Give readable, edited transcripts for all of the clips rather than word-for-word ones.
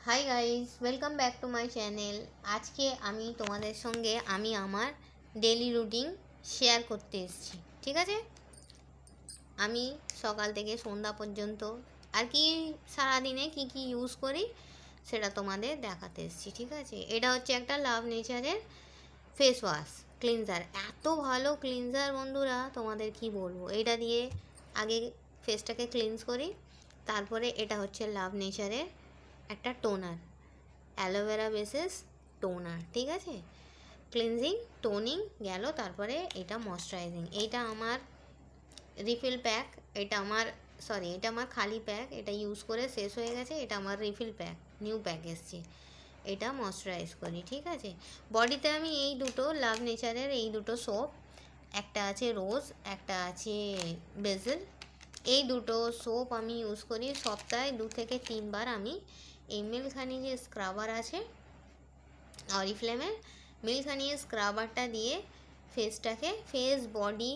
Hi guys, welcome back to my channel. আজকে আমি তোমাদের সঙ্গে আমার ডেলি রুটিন শেয়ার করতে এসেছি। ঠিক আছে, আমি সকাল থেকে সন্ধ্যা পর্যন্ত আর কি সারাদিনে কি কি ইউজ করি সেটা তোমাদের দেখাতে এসেছি। ঠিক আছে, এটা হচ্ছে একটা লাভ নেচারের ফেস ওয়াশ ক্লিনজার। এত ভালো ক্লিনজার বন্ধুরা, তোমাদের কি বলবো। এটা দিয়ে আগে ফেসটাকে ক্লিনজ করি, তারপরে এটা হচ্ছে লাভ নেচারের একটা টোনার, অ্যালোভেরা বেসেস টোনার। ঠিক আছে, ক্লিনজিং টোনিং গেল, তারপরে এটা ময়শ্চারাইজিং। এইটা আমার রিফিল প্যাক, এটা আমার খালি প্যাক, এটা ইউজ করে শেষ হয়ে গেছে। এটা আমার রিফিল প্যাক, নিউ প্যাক এসছে, এটা ময়শ্চারাইজ করি। ঠিক আছে, বডিতে আমি এই দুটো লাভ নেচারের এই দুটো সোপ, একটা আছে রোজ, একটা আছে বেজেল, এই দুটো সোপ আমি ইউজ করি সপ্তাহে 2 থেকে 3 বার। আমি এই মিল্কহানি যে স্ক্রাবার আছে অরিফ্লেমের, মিল্কহানি স্ক্রাবারটা দিয়ে ফেসটাকে ফেস বডি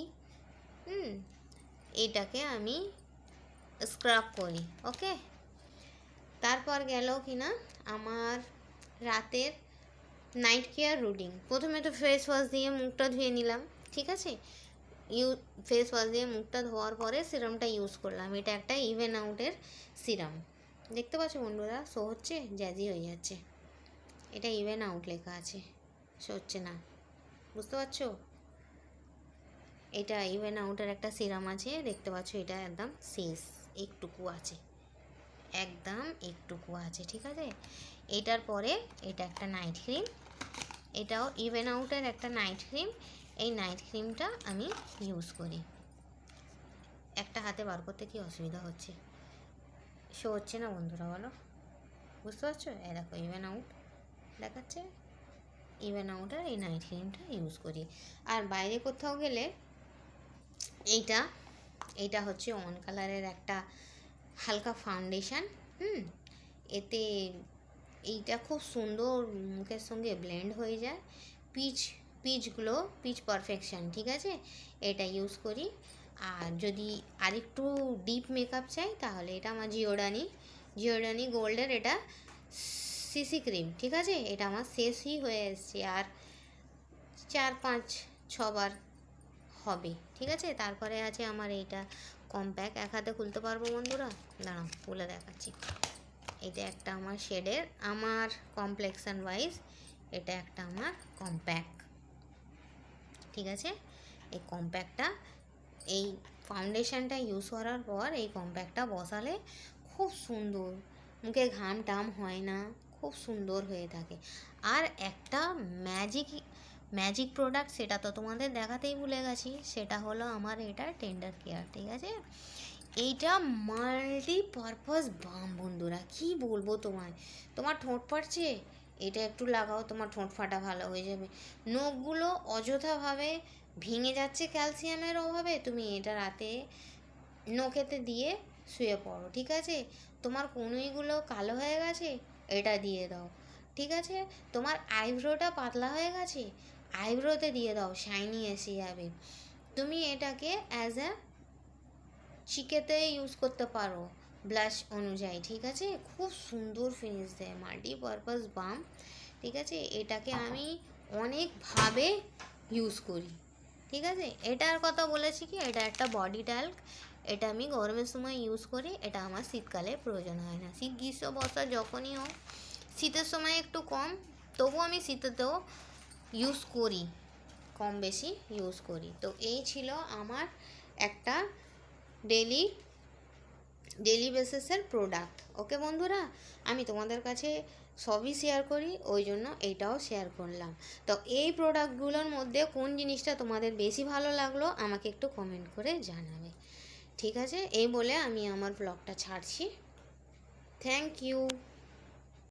এটাকে আমি স্ক্রাব করি। ওকে, তারপর গেল কিনা আমার রাতের নাইট কেয়ার রুটিন। প্রথমে তো ফেস ওয়াশ দিয়ে মুখটা ধুয়ে নিলাম। ঠিক আছে, ফেস ওয়াশ দিয়ে মুখটা ধোয়ার পরে সিরামটা ইউজ করলাম। এটা একটা ইভেন আউটের সিরাম, দেখতে পাচ্ছ বন্ধুরা, শো হচ্ছে, জ্যাজি হয়ে যাচ্ছে। এটা ইভেন আউট লেখা আছে, শো হচ্ছে না, বুঝতে পারছো। এটা ইভেন আউটের একটা সিরাম আছে, দেখতে পাচ্ছ, এটা একদম শেষ, একটুকু আছে, একদম একটুকু আছে। ঠিক আছে, এটার পরে এটা একটা নাইট ক্রিম, এটাও ইভেন আউটের একটা নাইট ক্রিম। এই নাইট ক্রিমটা আমি ইউজ করি। একটা হাতে বার করতে কি অসুবিধা হচ্ছে, শো হচ্ছে না বন্ধুরা, বলো, বুঝতে পারছো। এই দেখো ইভেন আউট দেখাচ্ছে, ইভেন আউটের এই নাইট ক্রিমটা ইউজ করি। আর বাইরে কোথাও গেলে এইটা হচ্ছে অন কালারের একটা হালকা ফাউন্ডেশন। এতে এইটা খুব সুন্দর মুখের সঙ্গে ব্লেন্ড হয়ে যায়, পিচ গ্লো, পিচ পারফেকশন। ঠিক আছে, এটা ইউজ করি। আর যদি আরেকটু ডিপ মেকআপ চাই তাহলে এটা আমার জিওডানি গোল্ডের এটা সিসি ক্রিম। ঠিক আছে, এটা আমার শেষই হয়ে এসছে, আর 4-5-6 বার হবে। ঠিক আছে, তারপরে আছে আমার এইটা কম্প্যাক্ট, এক হাতে খুলতে পারবো বন্ধুরা, দাঁড়াও খুলে দেখাচ্ছি। এটা একটা আমার শেডের, আমার কমপ্লেক্সন ওয়াইজ এটা একটা আমার কম্প্যাক্ট। ঠিক আছে, এই কম্প্যাক্টটা, এই ফাউন্ডেশনটা ইউজ করার পর এই কম্প্যাক্টটা বসালে খুব সুন্দর, মুখে ঘাম টাম হয় না, খুব সুন্দর হয়ে থাকে। আর একটা ম্যাজিক প্রোডাক্ট, সেটা তো তোমাদের দেখাতেই ভুলে গেছি, সেটা হলো আমার এটা টেন্ডার কেয়ার। ঠিক আছে, এইটা মাল্টিপারপাস বাম বন্ধুরা, কি বলবো তোমায়। তোমার ঠোঁট ফাটছে, এটা একটু লাগাও, তোমার ঠোঁট ফাটা ভালো হয়ে যাবে। নখগুলো অযথাভাবে ভেঙে যাচ্ছে ক্যালসিয়ামের অভাবে, তুমি এটা রাতে নখেতে দিয়ে শুয়ে পড়ো। ঠিক আছে, তোমার কনুইগুলো কালো হয়ে গেছে, এটা দিয়ে দাও। ঠিক আছে, তোমার আইব্রোটা পাতলা হয়ে গেছে, আইব্রোতে দিয়ে দাও, শাইনি এসে যাবে। তুমি এটাকে অ্যাজ এ চিকেতে ইউজ করতে পারো ব্লাশ অনুযায়ী। ঠিক আছে, খুব সুন্দর ফিনিশ দেয়, মাল্টিপারপাস বাম। ঠিক আছে, এটাকে আমি অনেকভাবে ইউজ করি। ঠিক আছে, এটার কথা বলেছি কি, এটা একটা বডি ট্যাল্ক, এটা আমি গরমের সময় ইউজ করি, এটা আমার শীতকালে প্রয়োজন হয় না। শীত গ্রীষ্ম বর্ষা যখনই হোক, শীতের সময় একটু কম, তবু আমি শীতেতেও ইউজ করি, কম বেশি ইউজ করি। তো এই ছিল আমার একটা ডেলি বেসিসের প্রোডাক্ট। ওকে বন্ধুরা, আমি তোমাদের কাছে সবই শেয়ার করি, ওই জন্য এইটাও শেয়ার করলাম। তো এই প্রোডাক্টগুলোর মধ্যে কোন জিনিসটা তোমাদের বেশি ভালো লাগলো আমাকে একটু কমেন্ট করে জানাবে। ঠিক আছে, এই বলে আমি আমার ব্লগটা ছাড়ছি। Thank you.